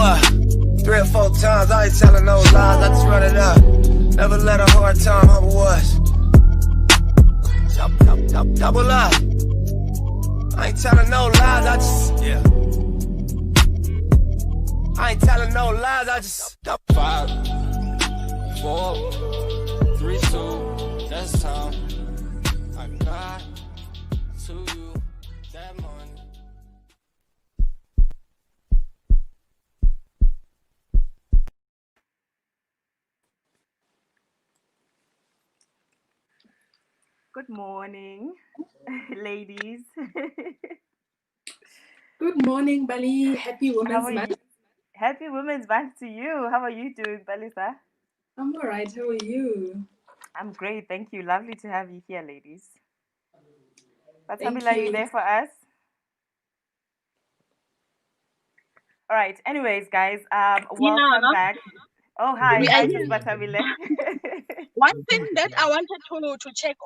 what? 3 or 4 times, I ain't telling no lies, I just run it up. Never let a hard time humble us. Double up. I ain't telling no lies, I just, yeah. I ain't telling no lies, I just 5, 4, 3, 2, that's time. I got to you that money. Good morning, ladies. Good morning, Bali. Happy Women's Month. Happy Women's Month to you. How are you doing, Balisa? I'm all right. How are you? I'm great. Thank you. Lovely to have you here, ladies. Thank Batabila, are you you. there for us? All right. Anyways, guys, welcome back. Oh, hi. Hi, Sis Batabile. One thing that I wanted to check,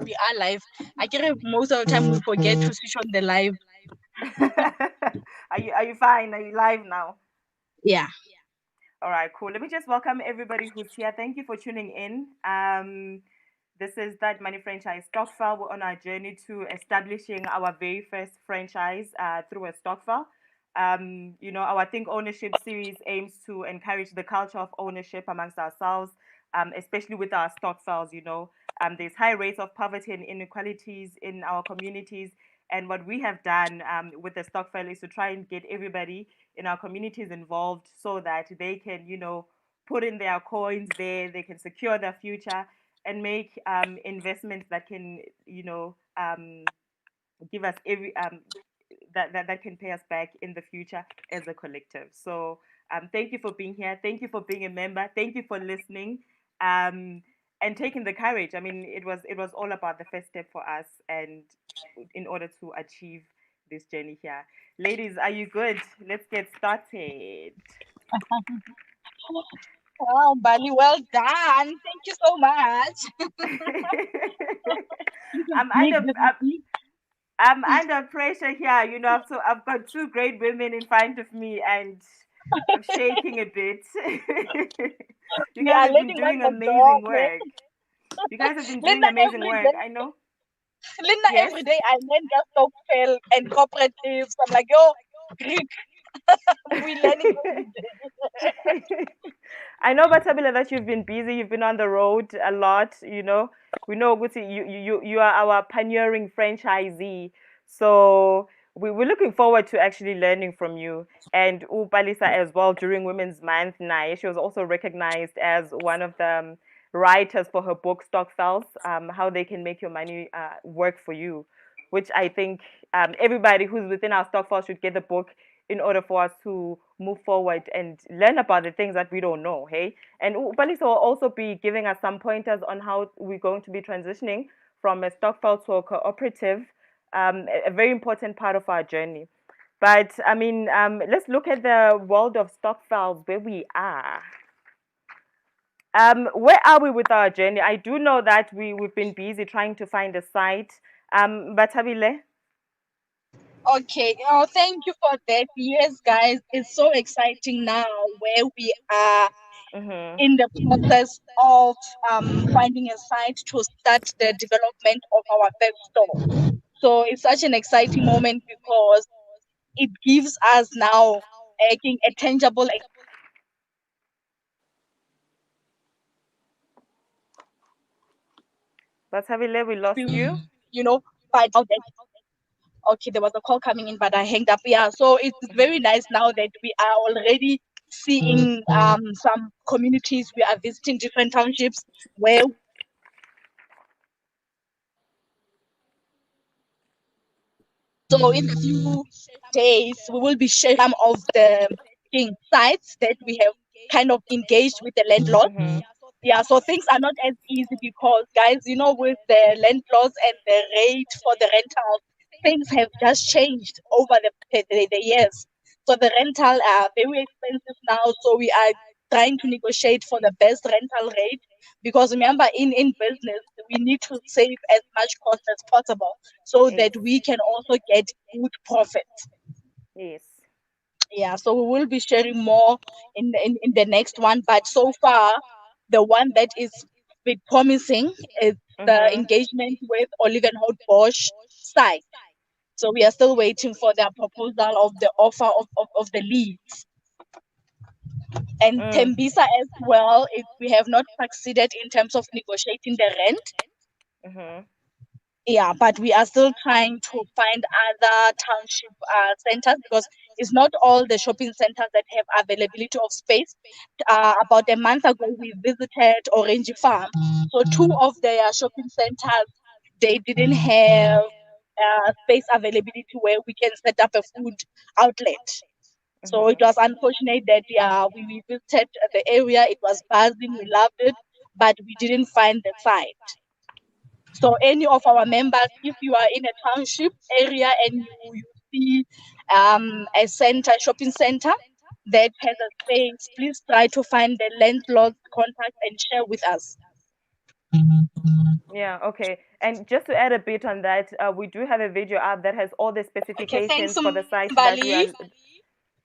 we are live. I get most of the time we forget to switch on the live. Are you fine? Are you live now? Yeah. All right, cool. Let me just welcome everybody who's here. Thank you for tuning in. This is THUDmoney franchise Stokvel. We're on our journey to establishing our very first franchise through a Stokvel. Our Think Ownership series aims to encourage the culture of ownership amongst ourselves, especially with our Stokvels. There's high rates of poverty and inequalities in our communities. And what we have done with the Stokvel is to try and get everybody in our communities involved so that they can, put in their coins there, they can secure their future and make investments that can, give us every that can pay us back in the future as a collective. So thank you for being here. Thank you for being a member. Thank you for listening. And taking the courage. I mean, it was all about the first step for us, and in order to achieve this journey here. Ladies, are you good? Let's get started. Wow, Bali, well done. Thank you so much. I'm under pressure here. I've got 2 great women in front of me, and I'm shaking a bit. You guys have been doing amazing work. You guys have been doing amazing work. I know. Linda, Yes? every day I learn just Stokvel and cooperatives. I'm like, Greek. We're learning every day. I know, Batabila, that you've been busy. You've been on the road a lot. We know, Guti, you are our pioneering franchisee. So we're looking forward to actually learning from you. And Balisa as well during Women's Month. She was also recognized as one of the writers for her book Stokvels, how they can make your money work for you, which I think everybody who's within our Stokvels should get the book in order for us to move forward and learn about the things that we don't know, hey? And Balisa will also be giving us some pointers on how we're going to be transitioning from a Stokvel to a cooperative, a very important part of our journey. But, I mean, let's look at the world of Stokvels, where we are. Where are we with our journey? I do know that we've been busy trying to find a site. Batabile? Okay, thank you for that. Yes, guys, it's so exciting now where we are in the process of finding a site to start the development of our first store. So it's such an exciting moment because it gives us now a tangible. Batabile, we lost you. Find out that. Okay, there was a call coming in, but I hanged up. Yeah, so it's very nice now that we are already seeing some communities. We are visiting different townships where. So in a few days, we will be sharing some of the sites that we have kind of engaged with the landlord. Yeah, so things are not as easy because, guys, with the landlords and the rate for the rental, things have just changed over the years. So the rental are very expensive now. So we are trying to negotiate for the best rental rate because remember, in business, we need to save as much cost as possible so that we can also get good profits. Yes. Yeah, so we will be sharing more in the next one. But so far, the one that is bit promising is the engagement with Olivenhout Bosch site. So we are still waiting for their proposal of the offer of the leads. And Tembisa as well, we have not succeeded in terms of negotiating the rent. Yeah, but we are still trying to find other township centers, because it's not all the shopping centers that have availability of space. About a month ago, we visited Orange Farm. So two of their shopping centers, they didn't have space availability where we can set up a food outlet. So it was unfortunate that we visited the area. It was buzzing. We loved it, but we didn't find the site. So any of our members, if you are in a township area and you see a center, shopping center that has a space, please try to find the landlord's contact and share with us. Yeah, okay. And just to add a bit on that, we do have a video up that has all the Okay, thanks, specifications for the site that we Bali. are.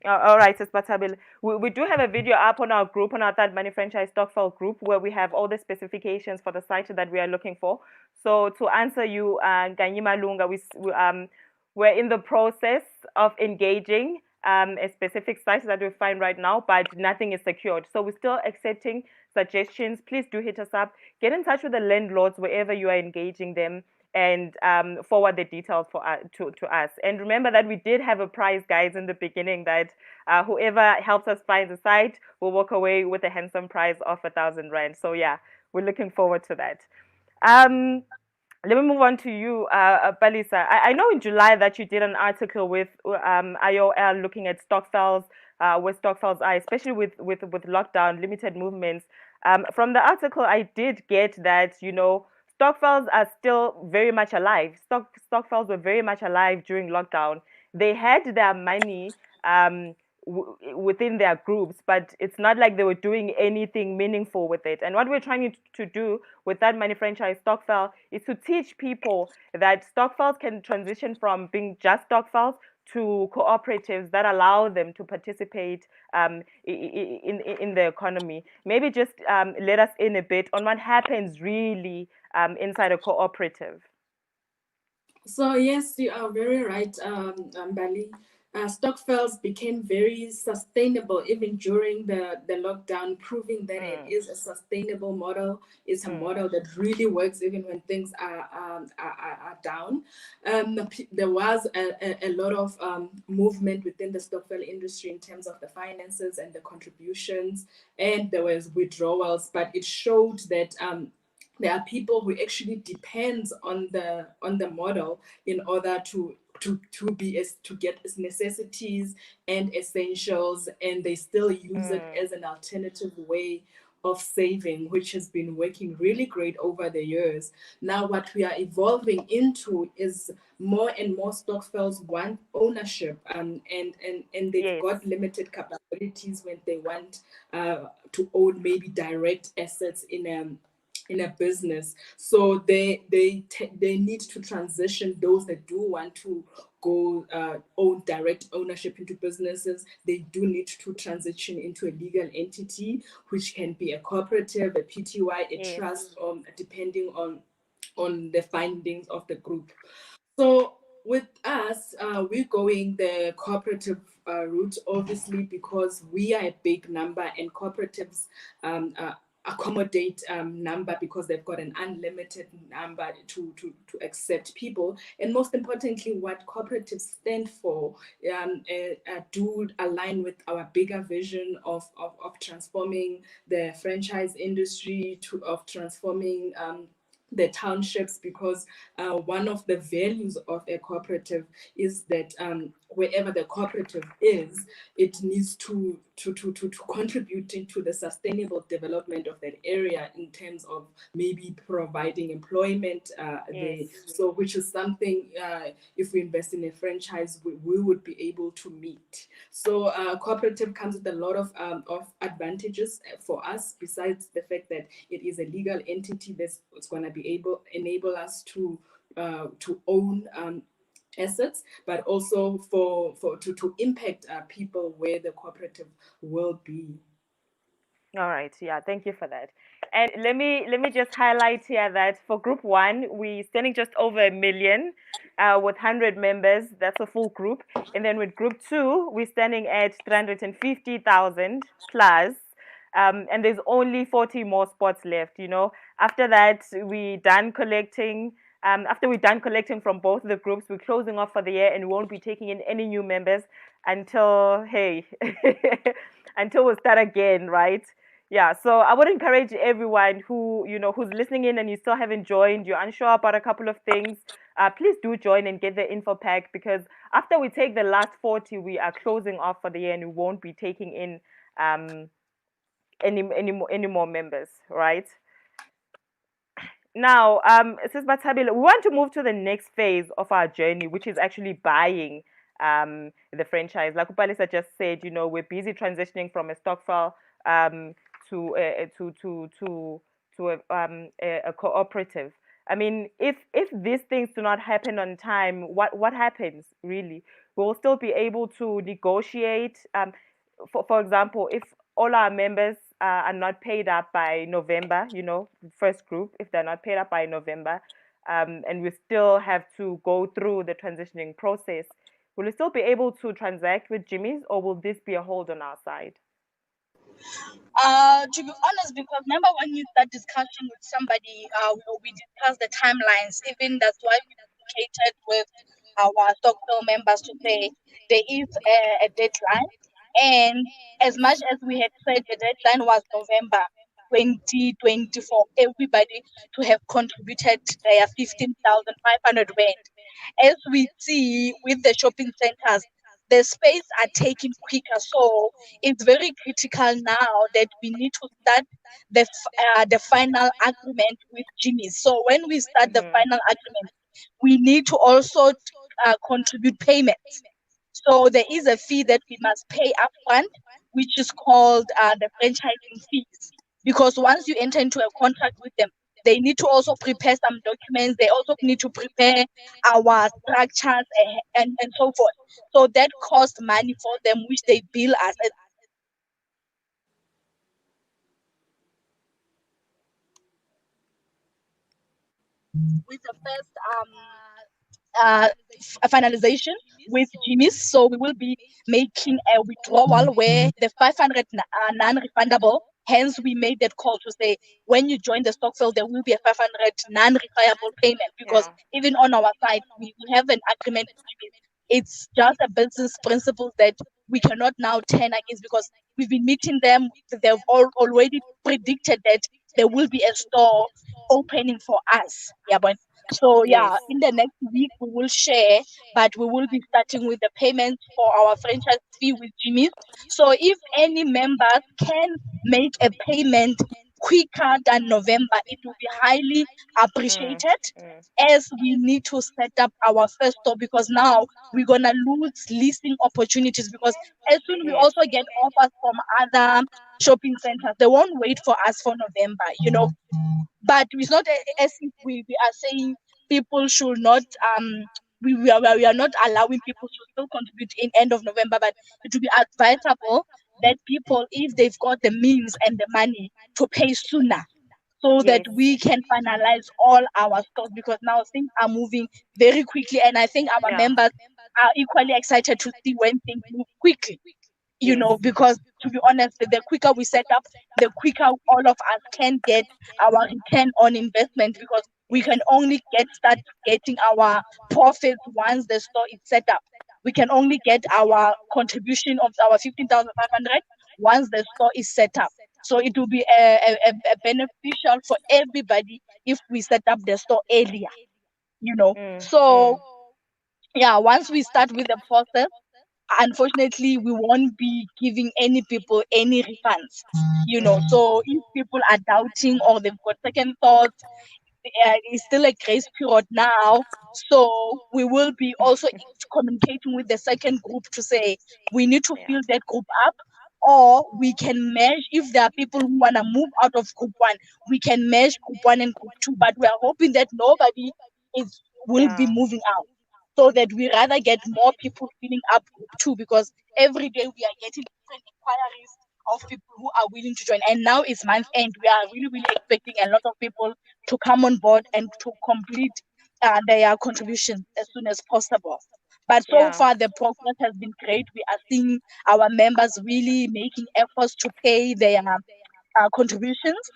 All right, Sis Batabil. We do have a video up on our group, on our THUDmoney Franchise Stokvel group, where we have all the specifications for the site that we are looking for. So to answer you, Ganyima Lunga, we're in the process of engaging a specific site that we find right now, but nothing is secured. So we're still accepting suggestions. Please do hit us up. Get in touch with the landlords wherever you are engaging them, and forward the details to us. And remember that we did have a prize, guys, in the beginning, that whoever helps us find the site will walk away with a handsome prize of 1,000 rand. So yeah, we're looking forward to that. Let me move on to you, Palisa. I know in July that you did an article with IOL looking at Stokvels, where Stokvels are, especially with lockdown, limited movements. From the article, I did get that, Stokvels are still very much alive. Stokvels were very much alive during lockdown. They had their money within their groups, but it's not like they were doing anything meaningful with it. And what we're trying to do with THUDmoney Franchise Stokvel is to teach people that Stokvels can transition from being just Stokvels to cooperatives that allow them to participate in the economy. Maybe just let us in a bit on what happens really inside a cooperative. So yes, you are very right, Bali. Stokvels became very sustainable even during the lockdown, proving that it is a sustainable model. It's a model that really works even when things are down. There was a lot of movement within the Stokvel industry in terms of the finances and the contributions, and there was withdrawals, but it showed that there are people who actually depends on the model in order to get its necessities and essentials, and they still use it as an alternative way of saving, which has been working really great over the years. Now what we are evolving into is more and more Stokvels want ownership, and they've got limited capabilities when they want to own maybe direct assets in a business. So they need to transition. Those that do want to go own direct ownership into businesses, they do need to transition into a legal entity, which can be a cooperative, a PTY, a trust, depending on the findings of the group. So with us, we're going the cooperative route, obviously, because we are a big number, and cooperatives accommodate number because they've got an unlimited number to accept people. And most importantly, what cooperatives stand for do align with our bigger vision of transforming the franchise industry, of transforming the townships, because one of the values of a cooperative is that wherever the cooperative is, it needs to contribute into the sustainable development of that area in terms of maybe providing employment there. So which is something, if we invest in a franchise, we would be able to meet. So cooperative comes with a lot of advantages for us, besides the fact that it is a legal entity that's going to be enable us to own assets, but also for to impact people where the cooperative will be. All right. Yeah. Thank you for that. And let me just highlight here that for Group One, we standing just over 1 million, with 100 members. That's a full group. And then with Group Two, we're standing at 350,000 plus. And there's only 40 more spots left. After that, we done collecting. After we're done collecting from both the groups, we're closing off for the year, and we won't be taking in any new members until until we start again, right? Yeah, so I would encourage everyone who's listening in and you still haven't joined, you're unsure about a couple of things, please do join and get the info pack, because after we take the last 40, we are closing off for the year and we won't be taking in any more members, right? Now, Sis Batabile, we want to move to the next phase of our journey, which is actually buying the franchise. Like Upalisa just said, we're busy transitioning from a Stokvel to a cooperative. I mean, if these things do not happen on time, what happens really? We'll still be able to negotiate. For example, if all our members are not paid up by November, first group, if they're not paid up by November, and we still have to go through the transitioning process, will we still be able to transact with Jimmy's, or will this be a hold on our side? To be honest, because remember when you start discussion with somebody, we discuss the timelines. Even that's why we communicated with our Stokvel members to say there is a deadline, and as much as we had said the deadline was November 2020 for everybody to have contributed their 15,500 rand. As we see with the shopping centers, the space are taking quicker, so it's very critical now that we need to start the final agreement with Jimmy. So when we start the Mm-hmm. final agreement, we need to also contribute payments. So there is a fee that we must pay upfront, which is called the franchising fees. Because once you enter into a contract with them, they need to also prepare some documents. They also need to prepare our structures and so forth. So that costs money for them, which they bill us. With the first finalization with Jimmy's. So we will be making a withdrawal where the 500 non-refundable. Hence, we made that call to say when you join the Stokvel, there will be a 500 non-refundable payment, because Yeah. even on our side, we have an agreement with Jimmy's. It's just a business principle that we cannot now turn against, because we've been meeting them. They've already predicted that there will be a store opening for us. Yeah, but so Yes. yeah, in the next week we will share, but we will be starting with the payments for our franchise fee with Jimmy. So if any members can make a payment quicker than November, it will be highly Mm, appreciated, mm. as we need to set up our first store, because now we're gonna lose leasing opportunities, because as soon we Yes. also get offers from other shopping centers, they won't wait for us for November. But it's not as if we are saying people should not we are not allowing people to still contribute in end of November, but it would be advisable that people, if they've got the means and the money, to pay sooner, so that Yes. we can finalize all our stores, because now things are moving very quickly, and I think our Yeah. members are equally excited to see when things move quickly, Yes. because to be honest, the quicker we set up, the quicker all of us can get our return on investment, because we Yes. can only start getting our profits once the store is set up. We can only get our contribution of our 15,500 once the store is set up. So it will be a beneficial for everybody if we set up the store earlier. Mm, So mm. yeah, once we start with the process, unfortunately we won't be giving any people any refunds. So if people are doubting or they've got second thoughts, it's still a grace period now. So we will be also communicating with the second group to say we need to Yeah. fill that group up, or we can merge. If there are people who want to move out of group one, we can merge group one and group two, but we are hoping that nobody is will be Yeah. moving out. so that we rather get more people filling up group 2, because every day we are getting different inquiries of people who are willing to join. And now it's month end. We are really, really expecting a lot of people to come on board and to complete their contributions as soon as possible. But so Yeah. far, the progress has been great. We are seeing our members really making efforts to pay their contributions.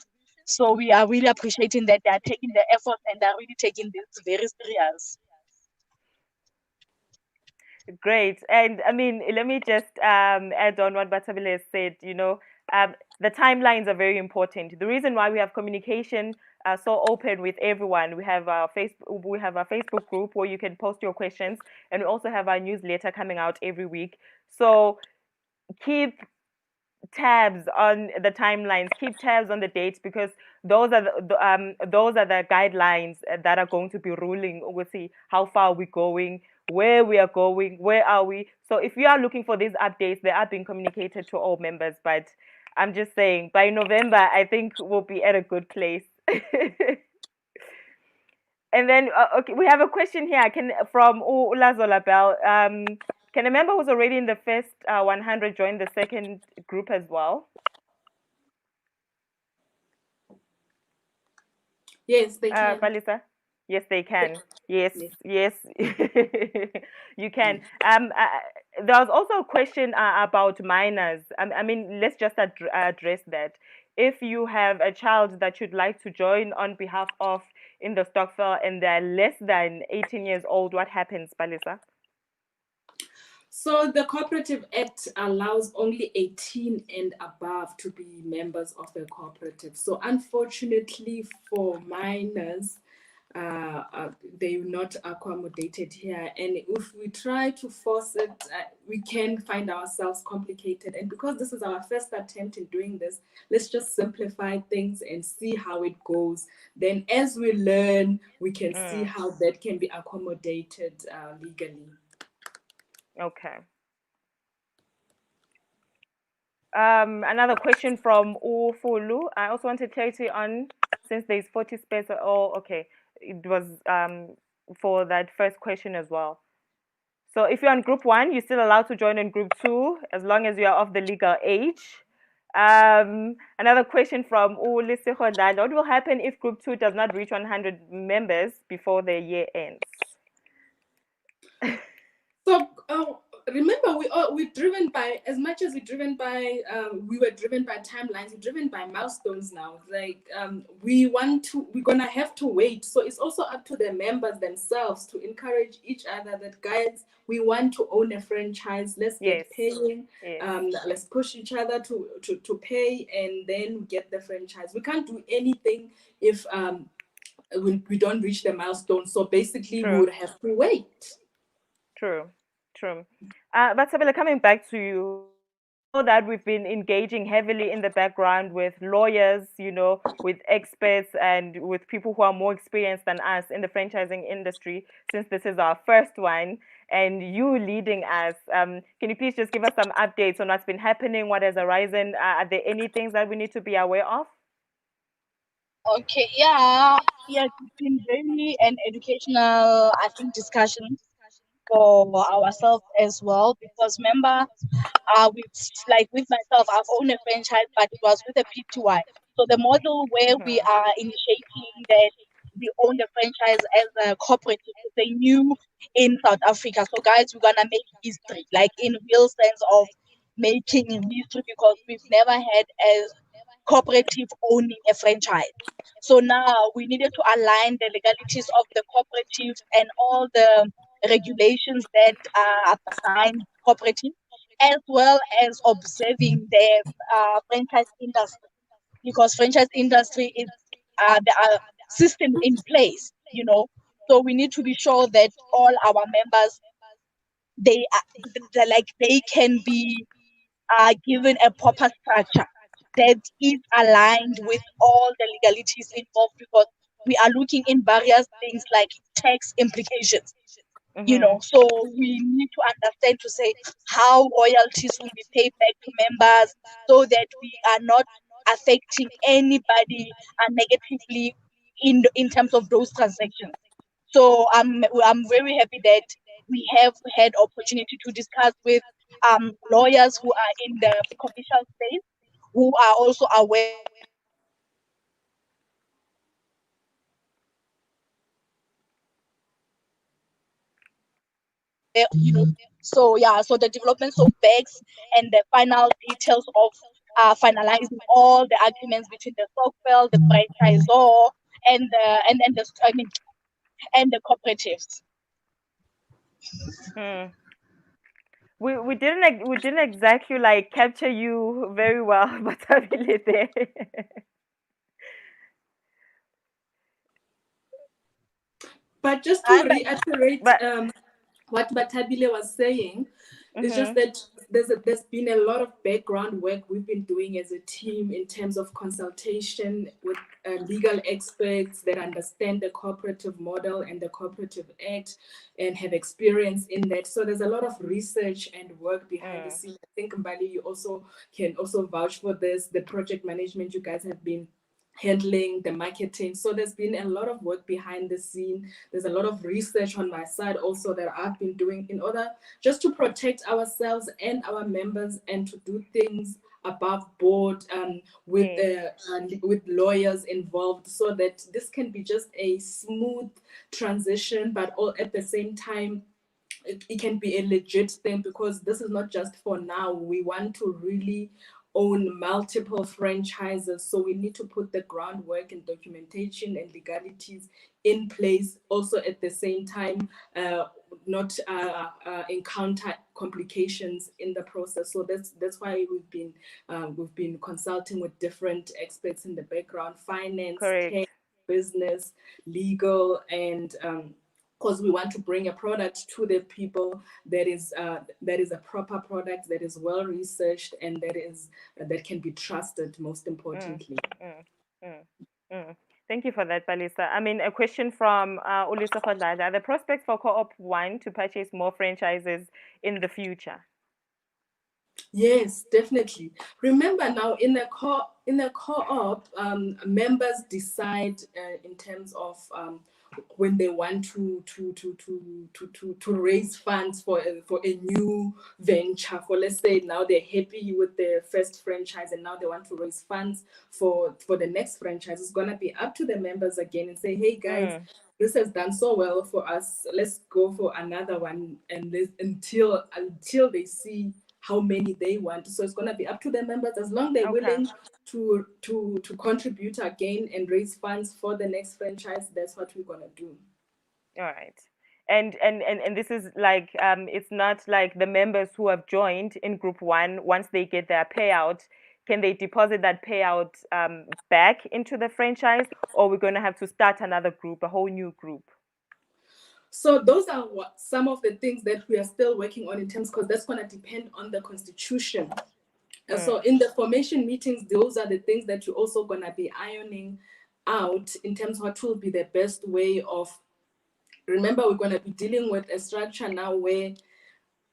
So we are really appreciating that they are taking the effort and they are really taking this very serious. Great. And I mean, let me just add on what Batabile has said. The timelines are very important. The reason why we have communication so open with everyone, we have our Facebook group where you can post your questions, and we also have our newsletter coming out every week. So keep tabs on the timelines, keep tabs on the dates, because those are the guidelines that are going to be ruling. We'll see how far we're going, where we are going, where are we. So if you are looking for these updates, they are being communicated to all members. But I'm just saying, by November, I think we'll be at a good place. And then, okay, we have a question here. From Ulazola Bell. Can a member who's already in the first 100 join the second group as well? Yes, they can. Palisa? Yes, they can. Yes, Yes. you can. There was also a question about minors. I mean, let's just address that. If you have a child that you'd like to join on behalf of in the Stokvel and they're less than 18 years old, what happens, Palisa? So the Cooperative Act allows only 18 and above to be members of a cooperative. So unfortunately for minors, they're not accommodated here. And if we try to force it, we can find ourselves complicated. And because this is our first attempt in doing this, let's just simplify things and see how it goes. Then as we learn, we can see how that can be accommodated legally. Okay. Another question from Ufulu. I also wanted clarity on, since there's 40 space. Oh, okay. It was for that first question as well. So if you're on group 1, you're still allowed to join in group 2 as long as you are of the legal age. Another question from Ulisi Hodlala. What will happen if group 2 does not reach 100 members before the year ends? So remember, we're driven by, as much as we're driven by, we were driven by timelines, we're driven by milestones now. Like we're gonna have to wait. So it's also up to the members themselves to encourage each other that, guys, we want to own a franchise. Let's get paying. Yes. Let's push each other to pay, and then get the franchise. We can't do anything if we don't reach the milestone. So basically, we would have to wait. True. But Sabila, coming back to you, I know that we've been engaging heavily in the background with lawyers, with experts and with people who are more experienced than us in the franchising industry, since this is our first one, and you leading us. Can you please just give us some updates on what's been happening, what has arisen? Are there any things that we need to be aware of? Okay, yeah, it's been very an educational, I think, discussion for ourselves as well, because remember, with myself, I've owned a franchise, but it was with a PTY. So the model where we are initiating that we own the franchise as a cooperative is a new in South Africa. So guys, we're gonna make history, like in real sense of making history, because we've never had a cooperative owning a franchise. So now we needed to align the legalities of the cooperative and all the regulations that are behind cooperative, as well as observing the franchise industry, because franchise industry is there are systems in place, So we need to be sure that all our members, they can be given a proper structure that is aligned with all the legalities involved, because we are looking in various things like tax implications. So we need to understand to say how royalties will be paid back to members, so that we are not affecting anybody negatively in terms of those transactions. So I'm very happy that we have had opportunity to discuss with lawyers who are in the commercial space, who are also aware of so yeah, so the developments of bags and the final details of finalizing all the agreements between the Stokvel, the franchisor, and the I mean and the cooperatives. Hmm. We didn't exactly like capture you very well, but I really there. But just to I'm reiterate But what Batabile was saying, it's just mhm, that there's been a lot of background work we've been doing as a team in terms of consultation with legal experts that understand the cooperative model and the cooperative act and have experience in that. So there's a lot of research and work behind the mm, scenes. I think Mbali, you also can also vouch for this. The project management you guys have been handling, the marketing. So there's been a lot of work behind the scene. There's a lot of research on my side also that I've been doing in order just to protect ourselves and our members and to do things above board yes, with lawyers involved so that this can be just a smooth transition, but all at the same time it can be a legit thing, because this is not just for now. We want to really own multiple franchises, so we need to put the groundwork and documentation and legalities in place also at the same time, not encounter complications in the process. So that's why we've been consulting with different experts in the background: finance, correct. tech, business, legal, and because we want to bring a product to the people that is a proper product, that is well researched, and that can be trusted, most Mm, importantly. mm, mm, mm. Thank you for that, Balisa. I mean, a question from Ulisa Khodlada. Are the prospects for Co-op One to purchase more franchises in the future? Yes, definitely. Remember now, in a co-op, members decide in terms of when they want to raise funds for a new venture. For, let's say, now they're happy with their first franchise and now they want to raise funds for the next franchise. It's gonna be up to the members again and say, hey guys, Mm, this has done so well for us. Let's go for another one, and until they see how many they want. So it's gonna be up to the members, as long they're okay. willing to contribute again and raise funds for the next franchise. That's what we're gonna do. All right. And this is like it's not like the members who have joined in group one, once they get their payout, can they deposit that payout back into the franchise, or we're going to have to start another group, a whole new group? So those are some of the things that we are still working on in terms, because that's going to depend on the constitution. So Mm, in the formation meetings, those are the things that you're also going to be ironing out in terms of what will be the best way of. Remember, we're going to be dealing with a structure now where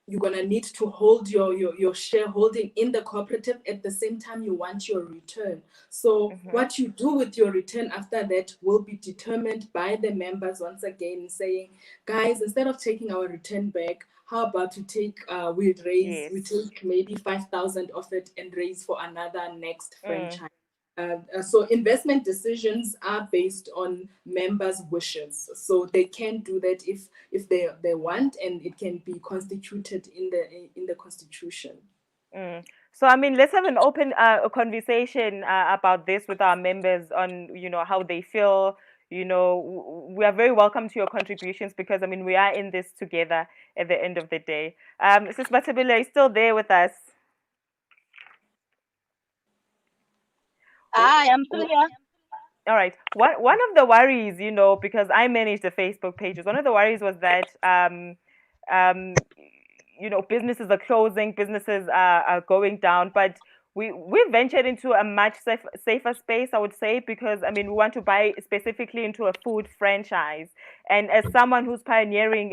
you're going to need to hold your shareholding in the cooperative. At the same time, you want your return. So mm-hmm. what you do with your return after that will be determined by the members, once again, saying, guys, instead of taking our return back, how about to take we Yes. take maybe 5,000 of it and raise for another next Mm, franchise. So investment decisions are based on members' wishes. So they can do that if they want, and it can be constituted in the constitution. mm. So I mean, let's have an open conversation about this with our members on how they feel. We are very welcome to your contributions, because I mean we are in this together at the end of the day. Sis Batabile is still there with us. I am still here. All right. One of the worries, because I manage the Facebook pages, one of the worries was that businesses are closing, businesses are going down, but we ventured into a much safer space, I would say, because I mean we want to buy specifically into a food franchise, and as someone who's pioneering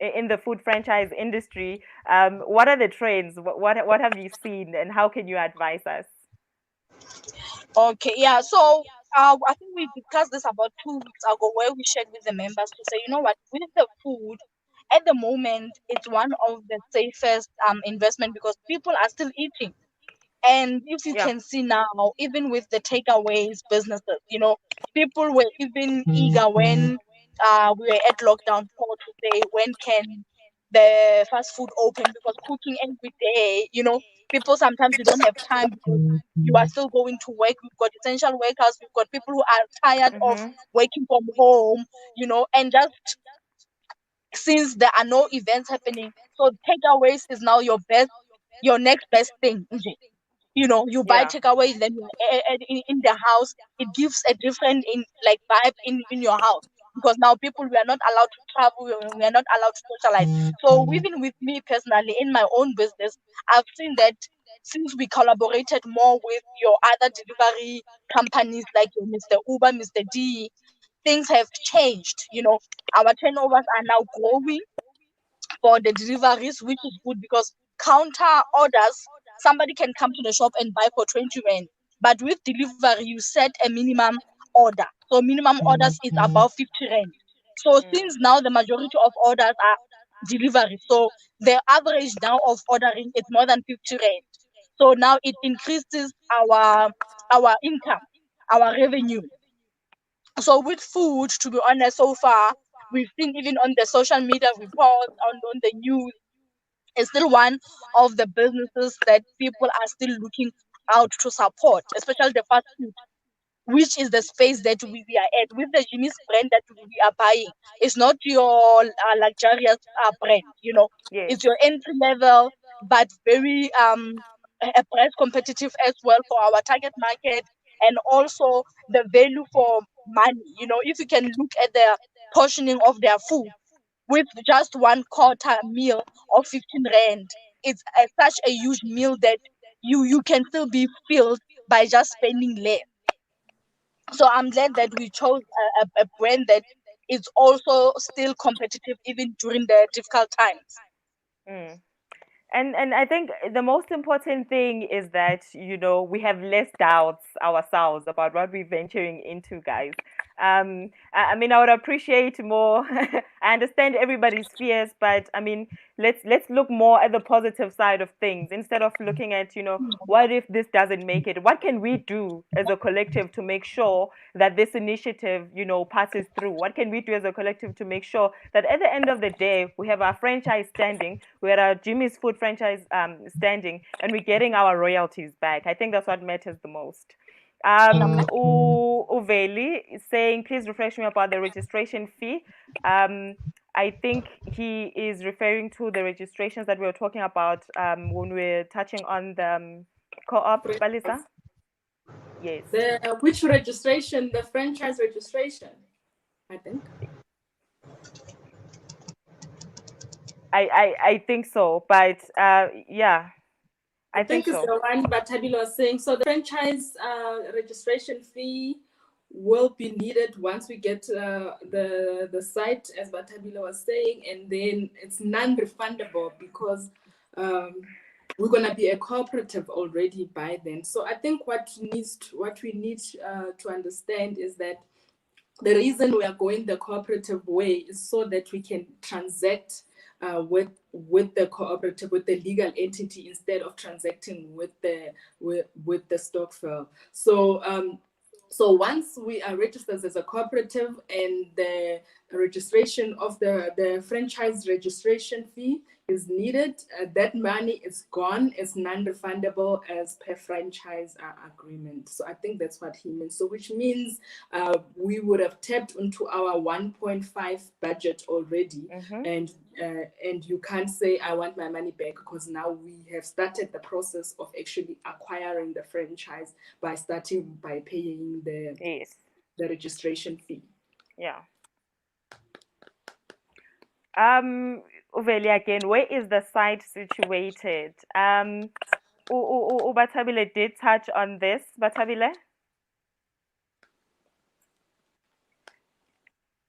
in the food franchise industry, what are the trends? What have you seen, and how can you advise us? Okay, yeah. So I think we discussed this about 2 weeks ago, where we shared with the members to say, you know what, with the food, at the moment it's one of the safest investment because people are still eating. And if you Yeah. can see now, even with the takeaways businesses, people were even eager when we were at lockdown 4 to say, when can the fast food open? Because cooking every day, people sometimes you don't have time because you are still going to work. We've got essential workers, we've got people who are tired of Mhm. working from home, and just since there are no events happening, so takeaways is now your next best thing. You buy Yeah. takeaway, then in the house, it gives a different in like vibe in your house, because now people, we are not allowed to travel, we are not allowed to socialize. So even with me personally in my own business, I've seen that since we collaborated more with your other delivery companies like your Mr. Uber, Mr. D, things have changed. Our turnovers are now growing for the deliveries, which is good because counter orders, somebody can come to the shop and buy for 20 rand. But with delivery, you set a minimum order. So minimum orders is above 50 rand. So Mm. since now the majority of orders are delivery, so the average now of ordering is more than 50 rand. So now it increases our income, our revenue. So with food, to be honest, so far we've seen even on the social media reports, on the news, it's still one of the businesses that people are still looking out to support, especially the fast food, which is the space that we are at. With the Jimmy's brand that we are buying, it's not your luxurious brand, Yes. it's your entry level, but very a price competitive as well for our target market, and also the value for money. If you can look at the portioning of their food, with just one quarter meal of 15 rand, it's such a huge meal that you can still be filled by just spending less. So I'm glad that we chose a brand that is also still competitive even during the difficult times. Mm. And I think the most important thing is that we have less doubts ourselves about what we're venturing into, guys. I mean, I would appreciate more. I understand everybody's fears, but I mean, let's look more at the positive side of things instead of looking at what if this doesn't make it? What can we do as a collective to make sure that this initiative passes through? What can we do as a collective to make sure that at the end of the day we have our franchise standing, we have our Jimmy's Food franchise standing, and we're getting our royalties back? I think that's what matters the most. Uveli is saying, please refresh me about the registration fee. I think he is referring to the registrations that we were talking about when we were touching on the co-op, Balisa. Yes, The which registration? The franchise registration, I think. I think so, but yeah, I I think think it's so. the one Batabila was saying. So the franchise registration fee will be needed once we get the site, as Batabila was saying, and then it's non-refundable because we're gonna be a cooperative already by then. So I think what we need to understand is that the reason we are going the cooperative way is so that we can transact with the cooperative, with the legal entity, instead of transacting with the Stokvel. So once we are registered as a cooperative, and the registration of the franchise registration fee is needed, that money is gone. It's non-refundable as per franchise agreement. So I think that's what he means. So which means we would have tapped into our 1.5 budget already, Mm-hmm. and you can't say I want my money back, because now we have started the process of actually acquiring the franchise by starting by paying Yes. the registration fee. Yeah. Uveli again, where is the site situated? Batabile did touch on this. Batabile,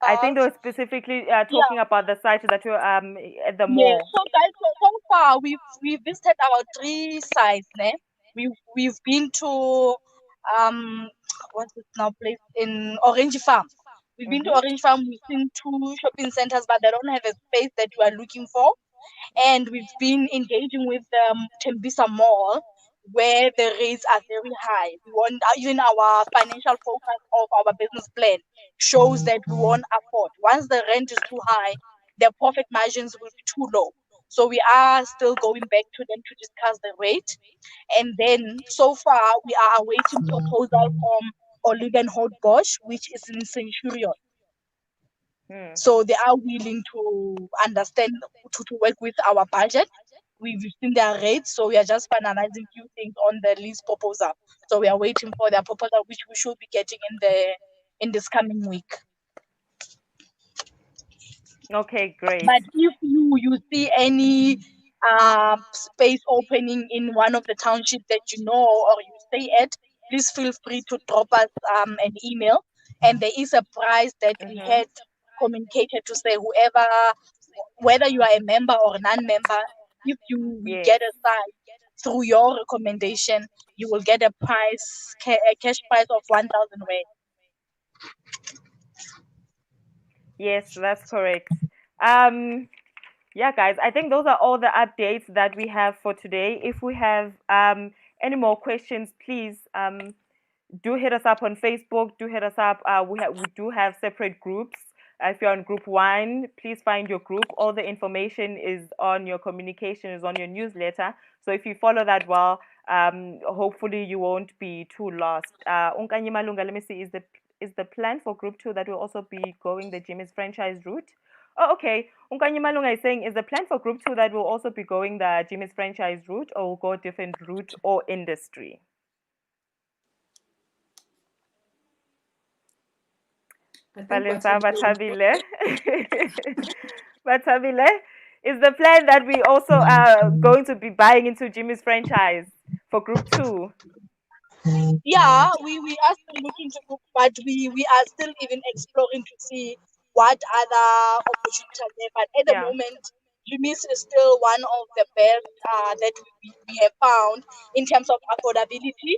I think they were specifically Yeah, talking about the site that you at the yeah. mall. So guys, so far we've visited about 3 sites, ne? We've been to what's it now place in Orange Farm. We've been to Orange Farm, we've seen 2 shopping centers, but they don't have a space that we are looking for. And we've been engaging with Tembisa Mall, where the rates are very high. We want, even our financial focus of our business plan shows that we won't afford. Once the rent is too high, their profit margins will be too low. So we are still going back to them to discuss the rate. And then so far we are awaiting proposal from Olive and Bosch, which is in Centurion. So they are willing to understand, to work with our budget. We've seen their rates, so we are just finalizing few things on the lease proposal. So we are waiting for their proposal, which we should be getting in this coming week. Okay, great. But if you see any space opening in one of the townships that you know or you stay at, please feel free to drop us an email. And there is a price that we had communicated to say whether you are a member or non-member, if you will get a site through your recommendation, you will get a cash price of 1,000 rand. Yes, that's correct. Yeah, guys, I think those are all the updates that we have for today. If we have any more questions, please do hit us up on Facebook. Do hit us up. We do have separate groups. If you're on group 1, please find your group. All the information is on your communication, is on your newsletter. So if you follow that well, hopefully you won't be too lost. Unkanyi Malunga, let me see, is the plan for group 2 that will also be going the Jimmy's franchise route? Oh, okay. Unkanyi Malunga is saying, is the plan for group 2 that will also be going the Jimmy's franchise route, or will go a different route or industry? Batabile. Batabile, is the plan that we also are going to be buying into Jimmy's franchise for group 2? Yeah, we are still looking to book, but we are still even exploring to see what other opportunities are there. But at the moment, Jimmy's is still one of the best that we have found in terms of affordability,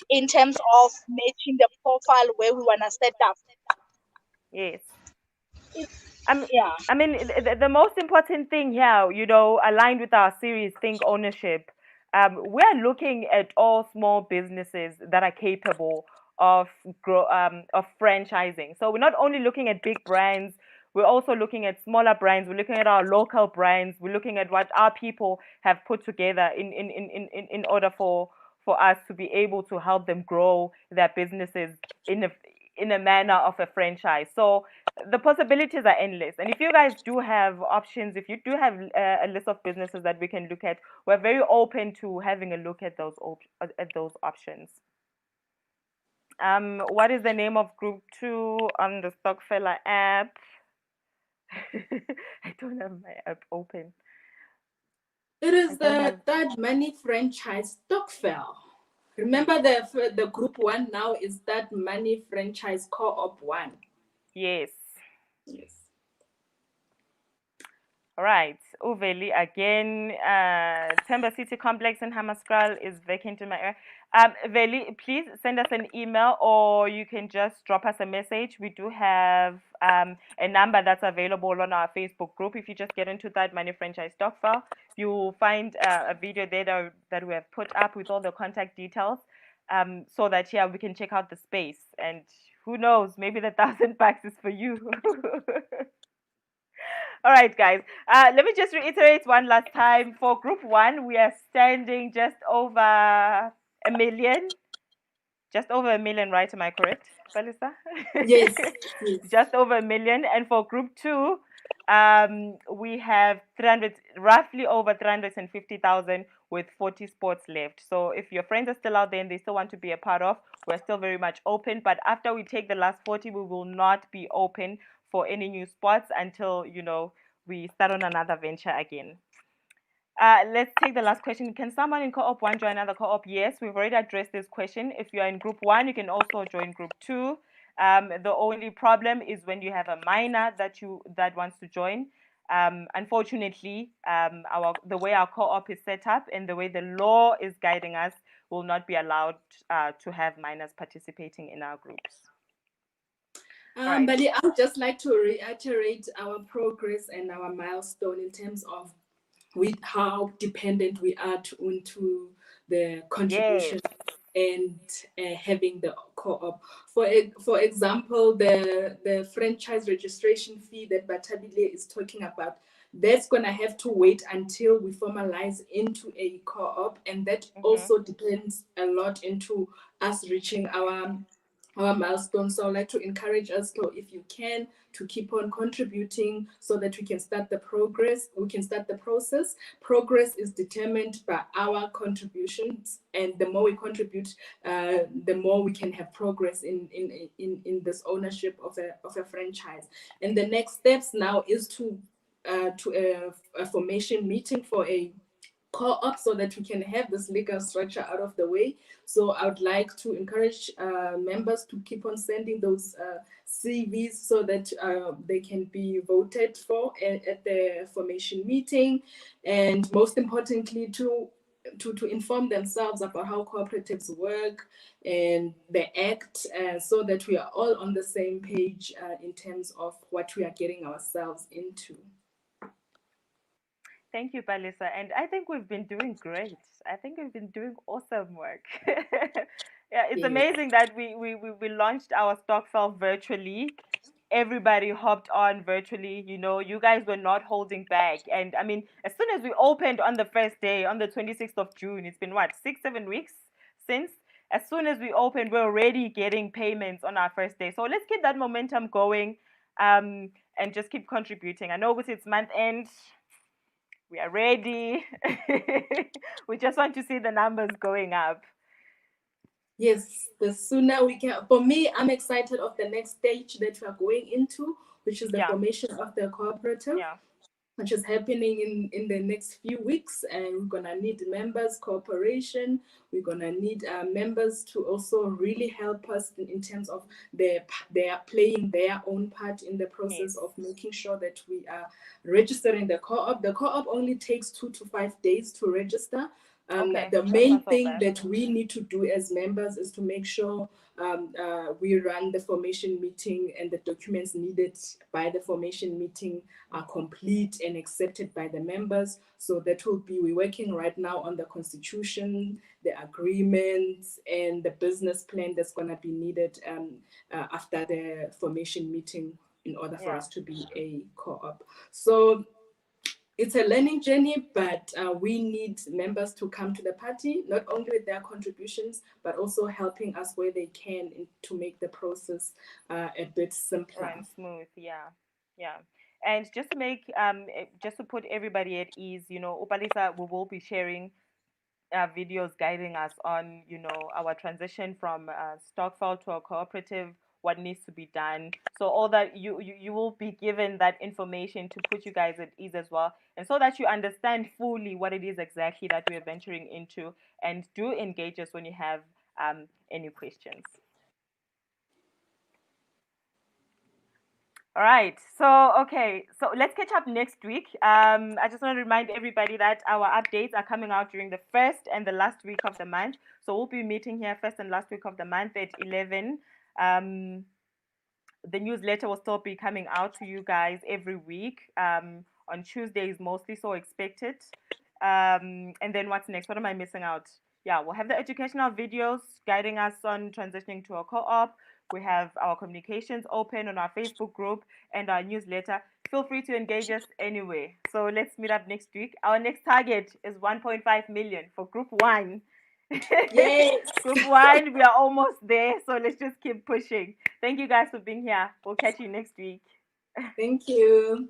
in terms of matching the profile where we want to set up. Yes. I mean, the most important thing here, aligned with our series, Think Ownership, we're looking at all small businesses that are capable of franchising. So we're not only looking at big brands, we're also looking at smaller brands. We're looking at our local brands. We're looking at what our people have put together in order for us to be able to help them grow their businesses in a manner of a franchise. So the possibilities are endless. And if you guys do have options, if you do have a list of businesses that we can look at, we're very open to having a look at those options. What is the name of group 2 on the Stokvel app? I don't have my app open. It is the THUDmoney franchise Stokvel. Remember the group 1 now is THUDmoney franchise co-op 1. Yes. All right. Uveli again. Temba City Complex in Hammarskraal is vacant in my area. Veli, please send us an email, or you can just drop us a message. We do have a number that's available on our Facebook group. If you just get into THUDmoney franchise Stokvel, you'll find a video there that we have put up with all the contact details, so that we can check out the space. And who knows, maybe the $1,000 is for you. All right, guys. Let me just reiterate one last time. For group 1, we are standing just over $1 million. Just over $1 million, right? Am I correct, Balisa? Yes. Just over $1 million. And for group 2, we have roughly over 350,000 with 40 spots left. So if your friends are still out there and they still want to be a part of, we're still very much open. But after we take the last 40, we will not be open for any new spots until, we start on another venture again. Let's take the last question. Can someone in co-op 1 join another co-op? Yes, we've already addressed this question. If you're in group 1, you can also join group 2. The only problem is when you have a minor that wants to join. Unfortunately, the way our co-op is set up and the way the law is guiding us will not be allowed to have minors participating in our groups. Right. But I would just like to reiterate our progress and our milestone in terms of with how dependent we are into the Yes. contribution and having the co-op. For example, the franchise registration fee that Batabile is talking about, that's going to have to wait until we formalize into a co-op, and that also depends a lot into us reaching our milestones. So I'd like to encourage us to, if you can, to keep on contributing so that we can start the process. Progress is determined by our contributions, and the more we contribute, the more we can have progress in this ownership of a franchise. And the next steps now is to a formation meeting for a co-op so that we can have this legal structure out of the way. So I would like to encourage members to keep on sending those CVs so that they can be voted for at the formation meeting, and most importantly to inform themselves about how cooperatives work and the act, so that we are all on the same page in terms of what we are getting ourselves into. Thank you, Palisa. And I think we've been doing great. I think we've been doing awesome work. Yeah, it's Yes. amazing that we launched our Stokvel virtually. Everybody hopped on virtually. You guys were not holding back. And I mean, as soon as we opened on the first day, on the 26th of June, it's been what, 6, 7 weeks since? As soon as we opened, we're already getting payments on our first day. So let's keep that momentum going, and just keep contributing. I know it's month end. We are ready. We just want to see the numbers going up. Yes, the sooner we can. For me, I'm excited of the next stage that we are going into, which is the Yeah. formation of the cooperative, Yeah. which is happening in the next few weeks. And we're going to need members, cooperation. We're going to need members to also really help us in terms of they are playing their own part in the process Yes. of making sure that we are registering the co-op. The co-op only takes 2 to 5 days to register. Okay. The That's main not so thing bad. that we need to do as members is to make sure we run the formation meeting and the documents needed by the formation meeting are complete and accepted by the members. So that will be, we're working right now on the constitution, the agreements, and the business plan that's going to be needed after the formation meeting in order for us to be a co-op. So it's a learning journey, but we need members to come to the party, not only with their contributions, but also helping us where they can to make the process a bit simpler. Run smooth. Yeah. Yeah. And just to make just to put everybody at ease, Upalisa, we will be sharing videos guiding us on, our transition from Stokvel to a cooperative, what needs to be done. So all that you will be given that information to put you guys at ease as well, and so that you understand fully what it is exactly that we are venturing into, and do engage us when you have any questions. All right. So, okay. So let's catch up next week. I just want to remind everybody that our updates are coming out during the first and the last week of the month. So we'll be meeting here first and last week of the month at 11. The newsletter will still be coming out to you guys every week, on Tuesdays mostly, so expect it. And then what's next? What am I missing out? Yeah, we'll have the educational videos guiding us on transitioning to a co-op. We have our communications open on our Facebook group and our newsletter. Feel free to engage us anyway. So let's meet up next week. Our next target is 1.5 million for group 1. Yes. Group 1, we are almost there. So let's just keep pushing. Thank you guys for being here. We'll catch you next week. Thank you.